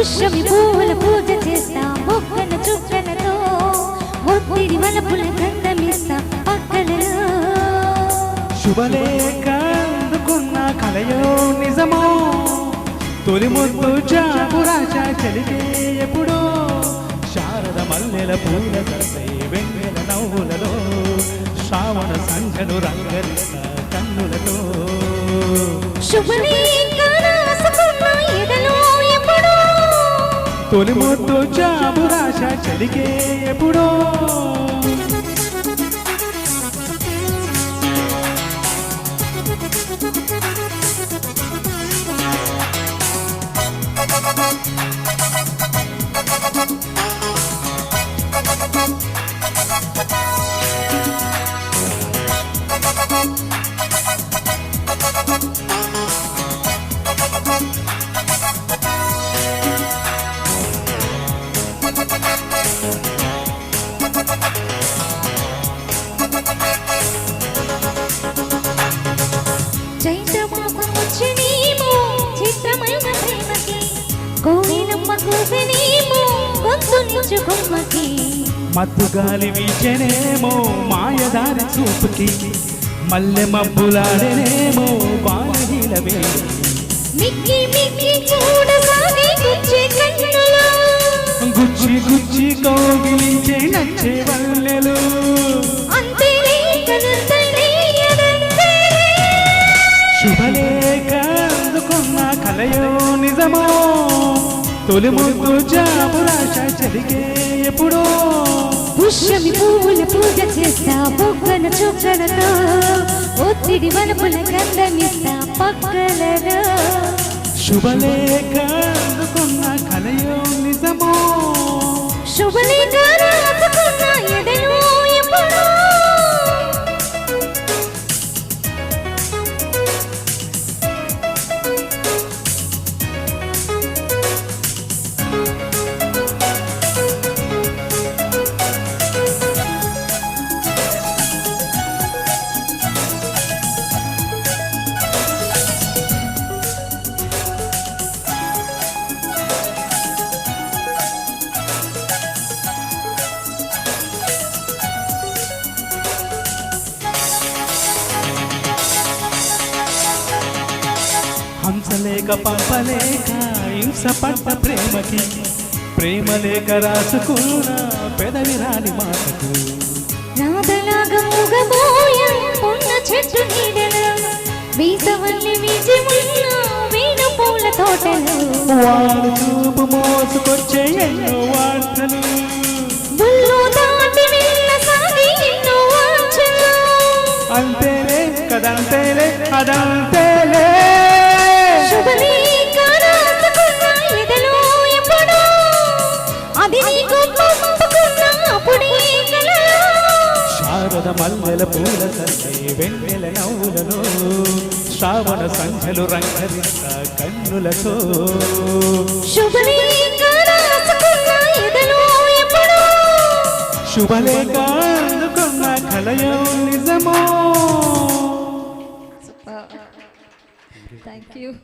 పుష్యమి పూల పూజ చేస్తా మొక్కన చుక్కలతో ఒత్తిడి వలపుల గంధమిస్తా పక్కలలో శుభలేఖ అందుకున్న కలయో నిజమో తొలి ముద్దు జాబురాశ చలికే ఎప్పుడో శారద మల్లెల పూల దర్శే వెన్నెల నవ్వులలో శ్రావణ సంఖ్యను రంగరిస్తా కన్నులతో శుభలేఖ రాసుకున్న ఎదలో ఎప్పుడో తొలి ముద్దు జాబురాశ చలికే ఎప్పుడో చిత్రమైన ప్రేమకి కోయిలమ్మ కూసెనేమో గొంతునిచ్చుకొమ్మకి మత్తు గాలి వీచెనేమో మాయదారి చూపుకి మల్లె మబ్బులాడేనేమో బాలహీల వేడి మిక్కి మిక్కి చూడసాగే గుచ్చి కన్నులో గుచ్చి గుచ్చి కౌగిలించే నచ్చే వల్లెలు అంతేలే కనుంతలే శుభలేఖ అందుకున్న కలయో నిజమో తొలి ముద్దు జాబురాశ చలికే ఎప్పుడో పుష్యమి పూల పూజ చేస్తా బొగ్గన చుక్కలతో ఒత్తిడి వలపుల గంధమిస్తా పక్కలలో శుభలేఖ అందుకున్న కలయో నిజమో శుభలేఖ రాసుకున్న ఎదలో ఎప్పుడో హంసలేక పంపలేక హింస పడ్డ ప్రేమకి ప్రేమలేక రాసుకున్న పెదవి రాని మాటకు నాదలాగా మూగబోయ ఉన్న చెట్టు నీడలో వీసవల్లి విజయమున్న వీణ పూల తోటలు వాడు చూపు మోసుకొచ్చే ఎన్నో వార్తలు ముళ్ళు దాటి వెళ్ళసాగి ఎన్నో వాంఛలు అంతేలే కదంతేలే అదంతేలే శుభలేఖ రాసుకున్న ఎదలో ఎప్పుడో అది నీకు పంపుకున్న అప్పుడే కలలో శారద మల్లెల పూల సర్వే వెన్నెల నవ్వులలో శ్రావణ సంఖ్యలు రంగరిస్తా కన్నులతో శుభలేఖ రాసుకున్న ఎదలో ఎప్పుడో శుభలేఖ అందుకున్న కలయో నిజమో థ్యాంక్ యూ